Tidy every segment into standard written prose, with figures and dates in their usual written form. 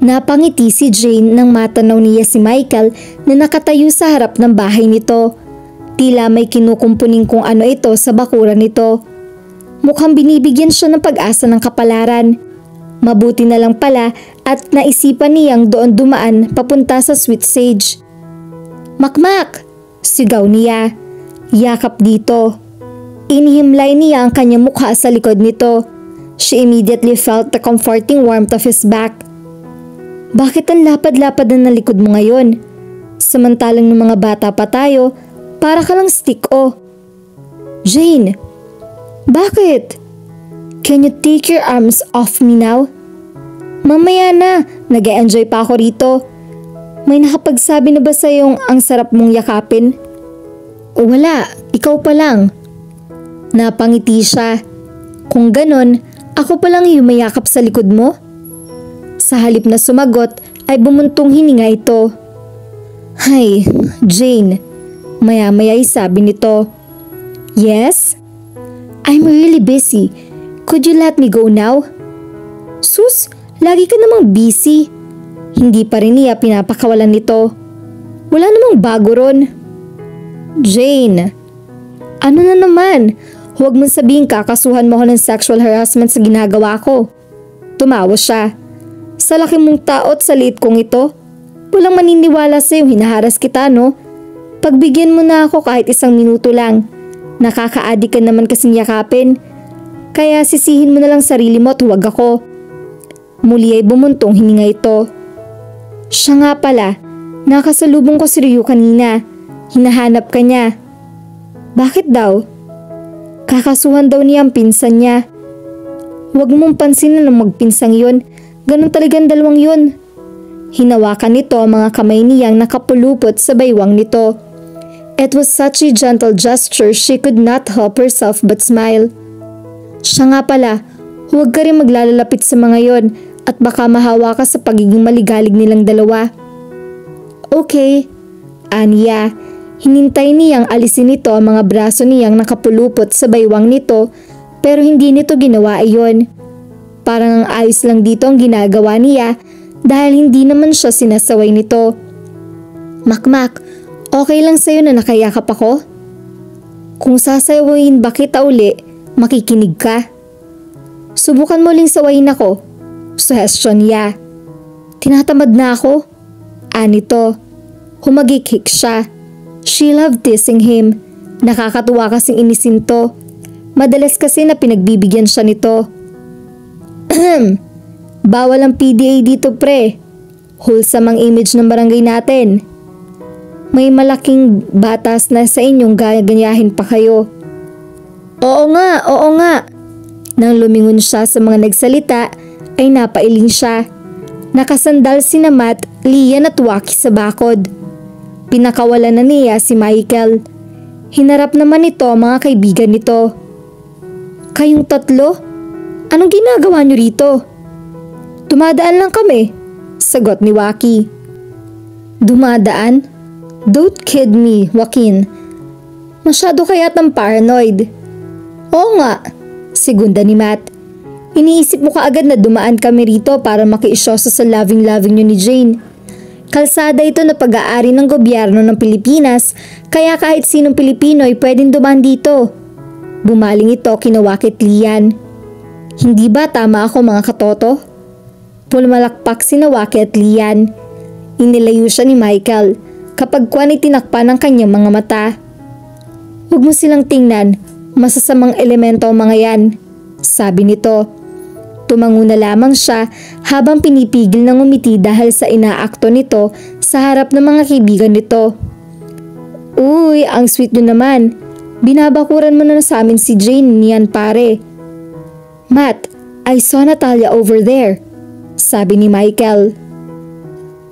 Napangiti si Jane nang matanaw niya si Michael na nakatayo sa harap ng bahay nito. Tila may kinukumpuning kung ano ito sa bakuran nito. Mukhang binibigyan siya ng pag-asa ng kapalaran. Mabuti na lang pala at naisipan niyang doon dumaan papunta sa Sweet Sage. "Makmak!" sigaw niya. Yakap dito. Inihimlay niya ang kanyang mukha sa likod nito. She immediately felt the comforting warmth of his back. "Bakit ang lapad-lapad na likod mo ngayon? Samantalang ng mga bata pa tayo, para ka lang stick-o." "Jane, bakit? Can you take your arms off me now?" "Mamaya na, nag-e-enjoy pa ako rito. May nakapagsabi na ba sa'yong ang sarap mong yakapin?" "Wala, ikaw pa lang." Napangiti siya. "Kung ganon, ako pa lang yumayakap sa likod mo?" Sa halip na sumagot ay bumuntong hininga ito. "Hay, Jane," maya-maya ay sabi nito. "Yes? I'm really busy. Could you let me go now?" "Sus, lagi ka namang busy." Hindi pa rin niya pinapakawalan nito. "Wala namang bago ron." "Jane, ano na naman? Huwag mong sabihin kakasuhan mo ako ng sexual harassment sa ginagawa ko." Tumawa siya. "Sa laki mong tao at sa liit kong ito, walang maniniwala sa'yo hinaharas kita, no? Pagbigyan mo na ako kahit 1 minuto lang. Nakaka-addict ka naman kasing yakapin. Kaya sisihin mo na lang sarili mo at huwag ako." Muli ay bumuntong hininga ito. "Siya nga pala, nakasalubong ko si Ryu kanina. Hinahanap ka niya." "Bakit daw?" "Kakasuhan daw niya ang pinsan niya." "Huwag mong pansinin ang magpinsang yun. Ganun talagang dalawang yun." Hinawakan nito ang mga kamay niyang nakapulupot sa baywang nito. It was such a gentle gesture she could not help herself but smile. "Siya nga pala, huwag ka rin maglalalapit sa mga yon at baka mahawa ka sa pagiging maligalig nilang dalawa." "Okay." Aniya, hinintay niyang alisin nito ang mga braso niyang nakapulupot sa baywang nito pero hindi nito ginawa iyon. Parang ang ayos lang dito ang ginagawa niya dahil hindi naman siya sinasaway nito. "Makmak, okay lang sa'yo na nakayakap ako? Kung sasawawin ba kita uli, makikinig ka? Subukan mo ling sawayin ako." Suggestion niya. "Tinatamad na ako." Anito. Humagikik siya. She loved teasing him. Nakakatuwa kasing inisin to. Madalas kasi na pinagbibigyan siya nito. "Bawal ang PDA dito, pre. Wholesome ang image ng barangay natin. May malaking batas na sa inyong gaganyahin pa kayo." Oo nga. Nang lumingon siya sa mga nagsalita, ay napailing siya. Nakasandal sina Matt, Lian at Waki sa bakod. Pinakawalan na niya si Michael. Hinarap naman ito ang mga kaibigan nito. "Kayong tatlo? Anong ginagawa niyo rito?" "Dumadaan lang kami," sagot ni Waki. "Dumadaan? Don't kid me, Joaquin. Masyado kayatang paranoid." "Oo nga," segunda ni Matt. "Iniisip mo kaagad na dumaan kami rito para makiisyoso sa loving-loving niyo ni Jane. Kalsada ito na pag-aari ng gobyerno ng Pilipinas kaya kahit sinong Pilipino ay pwedeng dumaan dito." Bumaling ito kina Waki at Lian. "Hindi ba tama ako mga katoto?" Pumalakpak sina Waki at Lian. Inilayo siya ni Michael. Kapag kwan ay tinakpan ng kanyang mga mata. "Huwag mo silang tingnan, masasamang elemento ang mga yan," sabi nito. Tumango na lamang siya habang pinipigil ng umiti dahil sa inaakto nito sa harap ng mga kaibigan nito. "Uy, ang sweet nyo naman. Binabakuran mo na sa amin si Jane niyan pare." "Matt, I saw Natalia over there," sabi ni Michael.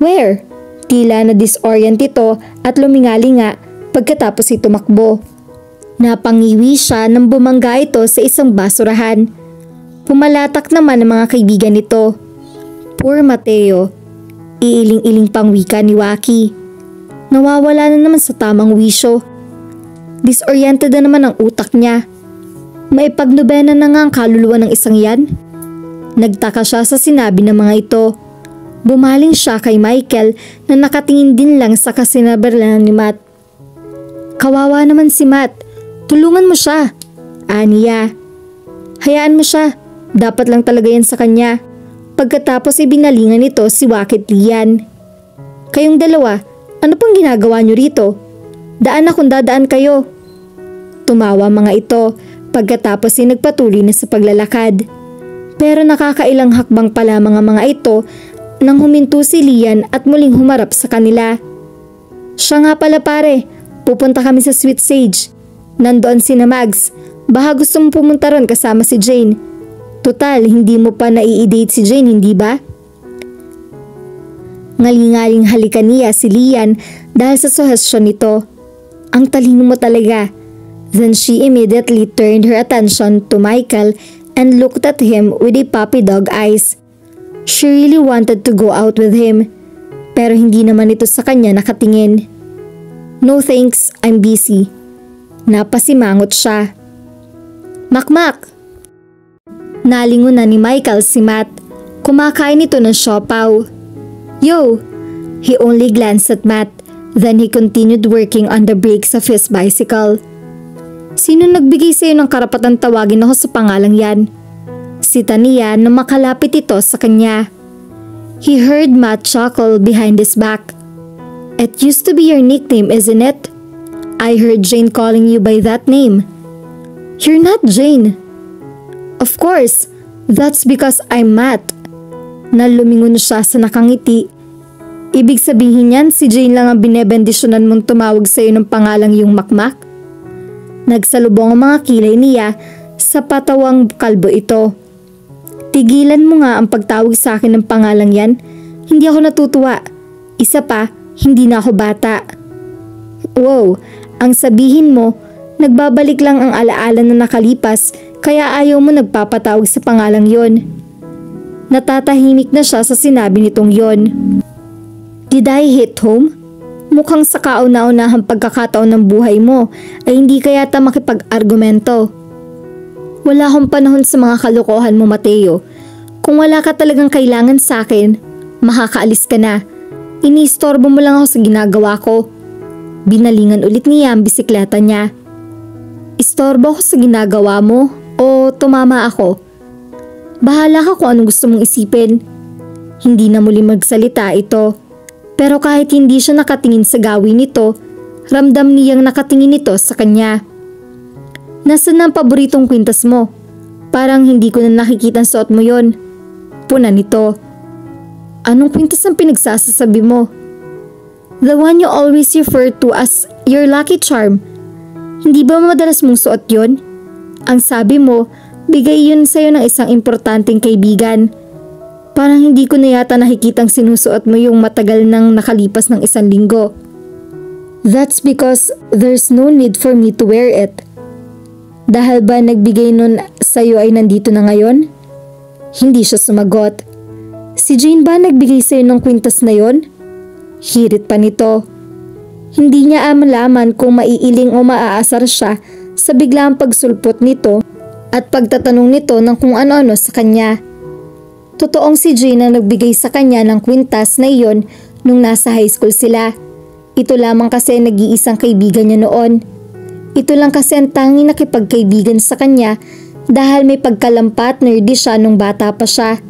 "Where?" Tila na disorient ito at lumingalinga pagkatapos ito tumakbo. Napangiwi siya nang bumangga ito sa isang basurahan. Pumalatak naman ang mga kaibigan nito. "Poor Mateo," iiling-iling pang wika ni Waki. Nawawala na naman sa tamang wisyo. Disoriented na naman ang utak niya. Maipagnobena na nga ang kaluluwa ng isang yan. Nagtaka siya sa sinabi ng mga ito. Bumaling siya kay Michael na nakatingin din lang sa kasinaberlan ni Matt. Kawawa naman si Matt. Tulungan mo siya. Aniya. Hayaan mo siya. Dapat lang talaga yan sa kanya. Pagkatapos ibinalingan nito si Wakit Lian. Kayong dalawa, ano pang ginagawa niyo rito? Daan na kung dadaan kayo. Tumawa mga ito pagkatapos ay nagpatuloy na sa paglalakad. Pero nakakailang hakbang pala mga ito nang huminto si Lian at muling humarap sa kanila. Siya nga pala pare, pupunta kami sa Sweet Sage. Nandoon sina Mags, baka gusto mo pumunta ron kasama si Jane. Total, hindi mo pa nai-date si Jane, hindi ba? Ngalingaling halikan niya si Lian dahil sa suhestyon nito. Ang talino mo talaga. Then she immediately turned her attention to Michael and looked at him with a puppy dog eyes. She really wanted to go out with him, pero hindi naman ito sa kanya nakatingin. No thanks, I'm busy. Napasimangot siya. Makmak! Nalingon na ni Michael si Matt. Kumakain ito ng siopaw. Yo! He only glanced at Matt, then he continued working on the brakes of his bicycle. Sino nagbigay sa'yo ng karapatan tawagin ako sa pangalang yan? Si Tania na makalapit ito sa kanya. He heard Matt chuckle behind his back. It used to be your nickname, isn't it? I heard Jane calling you by that name. You're not Jane. Of course, that's because I'm Matt. Nalumingon siya sa nakangiti. Ibig sabihin yan, si Jane lang ang binebendisyonan mong tumawag sa'yo ng pangalang yung Makmak? Nagsalubong ang mga kilay niya sa patawang kalbo ito. Tigilan mo nga ang pagtawag sa akin ng pangalang yan. Hindi ako natutuwa. Isa pa, hindi na ako bata. Wow, ang sabihin mo, nagbabalik lang ang alaala na nakalipas kaya ayaw mo nagpapatawag sa pangalang yon. Natatahimik na siya sa sinabi nitong yon. Did I hit home? Mukhang sa kauna-unahang pagkakataon ng buhay mo ay hindi kaya ta makipag-argumento. Wala akong panahon sa mga kalokohan mo, Mateo. Kung wala ka talagang kailangan sa akin, makakaalis ka na. Iniistorbo mo lang ako sa ginagawa ko. Binalingan ulit niya ang bisikleta niya. Istorbo ko sa ginagawa mo o tumama ako? Bahala ka kung anong gusto mong isipin. Hindi na muli magsalita ito. Pero kahit hindi siya nakatingin sa gawin nito, ramdam niyang nakatingin ito sa kanya. Nasaan na ang paboritong kwintas mo? Parang hindi ko na nakikita ang suot mo yon. Puna nito. Anong kwintas ang pinagsasasabi mo? The one you always refer to as your lucky charm. Hindi ba madalas mong suot yon? Ang sabi mo, bigay yun sa'yo ng isang importanteng kaibigan. Parang hindi ko na yata nakikitang sinusuot mo yung matagal nang nakalipas ng 1 linggo. That's because there's no need for me to wear it. Dahil ba nagbigay nun sa'yo ay nandito na ngayon? Hindi siya sumagot. Si Jane ba nagbigay sa'yo ng kwintas na yon? Hirit pa nito. Hindi niya malaman kung maiiling o maaasar siya sa biglang pagsulpot nito at pagtatanong nito ng kung ano-ano sa kanya. Totoong si Jane ang nagbigay sa kanya ng kwintas na iyon nung nasa high school sila. Ito lamang kasi nag-iisang kaibigan niya noon. Ito lang kasi ang tanging nakipagkaibigan sa kanya dahil may pagkalampat nerdy siya nung bata pa siya.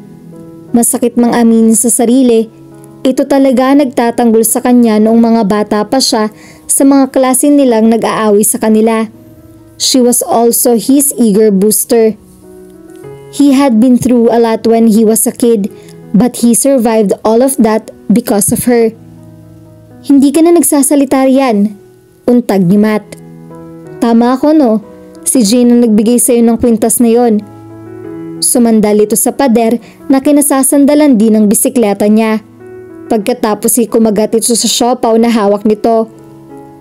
Masakit mang aminin sa sarili, ito talaga nagtatanggol sa kanya noong mga bata pa siya sa mga klase nilang nag-aaway sa kanila. She was also his eager booster. He had been through a lot when he was a kid, but he survived all of that because of her. Hindi ka na nagsasalita riyan, untag ni Matt. Tama ako no, si Jane ang nagbigay sa'yo ng kwintas na yon. Sumandal ito sa pader na kinasasandalan din ng bisikleta niya. Pagkatapos kumagat ito sa siopaw na hawak nito.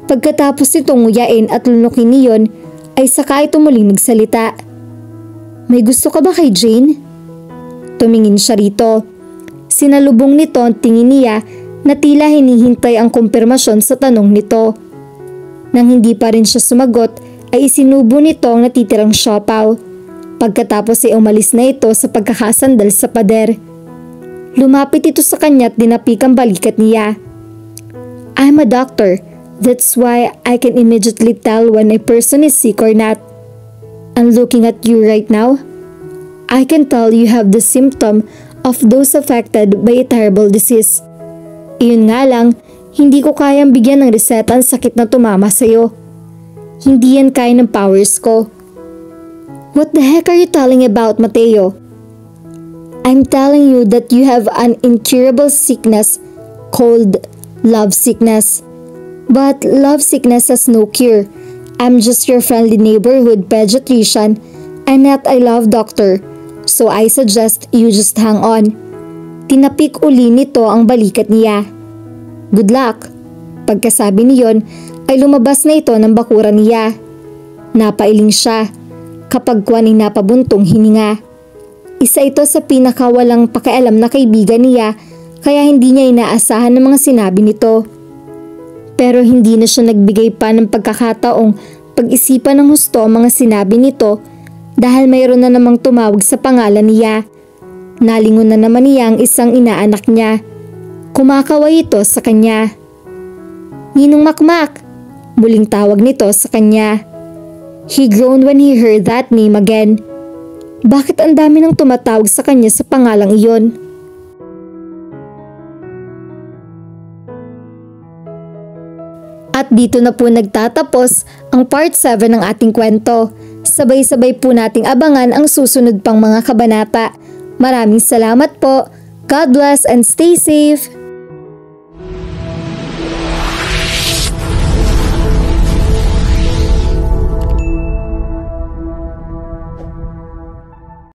Pagkatapos itong nguyain at lunukin niyon ay saka ito muling nagsalita. May gusto ka ba kay Jane? Tumingin siya rito. Sinalubong nito ang tingin niya na tila hinihintay ang kumpirmasyon sa tanong nito. Nang hindi pa rin siya sumagot ay isinubo nito ang natitirang siopaw. Pagkatapos ay umalis na ito sa pagkakasandal sa pader. Lumapit ito sa kanya at dinapik ang balikat niya. I'm a doctor. That's why I can immediately tell when a person is sick or not. And looking at you right now, I can tell you have the symptom of those affected by a terrible disease. Iyon nga lang, hindi ko kayang bigyan ng reseta ang sakit na tumama sa'yo. Hindi yan kaya ng powers ko. What the heck are you telling about, Mateo? I'm telling you that you have an incurable sickness called love sickness. But love sickness has no cure. I'm just your friendly neighborhood pediatrician and not a love doctor. So I suggest you just hang on. Tinapik uli nito ang balikat niya. Good luck. Pagkasabi niyon ay lumabas na ito ng bakuran niya. Napailing siya kapag kuwan ay napabuntong hininga. Isa ito sa pinakawalang pakialam na kaibigan niya kaya hindi niya inaasahan ng mga sinabi nito. Pero hindi na siya nagbigay pa ng pagkakataong pag-isipan ng husto ang mga sinabi nito dahil mayroon na namang tumawag sa pangalan niya. Nalingon na naman niya ang isang inaanak niya. Kumakaway ito sa kanya. Ninong Makmak, muling tawag nito sa kanya. He groaned when he heard that name again. Bakit ang dami nang tumatawag sa kanya sa pangalang iyon? At dito na po nagtatapos ang part 7 ng ating kwento. Sabay-sabay po nating abangan ang susunod pang mga kabanata. Maraming salamat po. God bless and stay safe!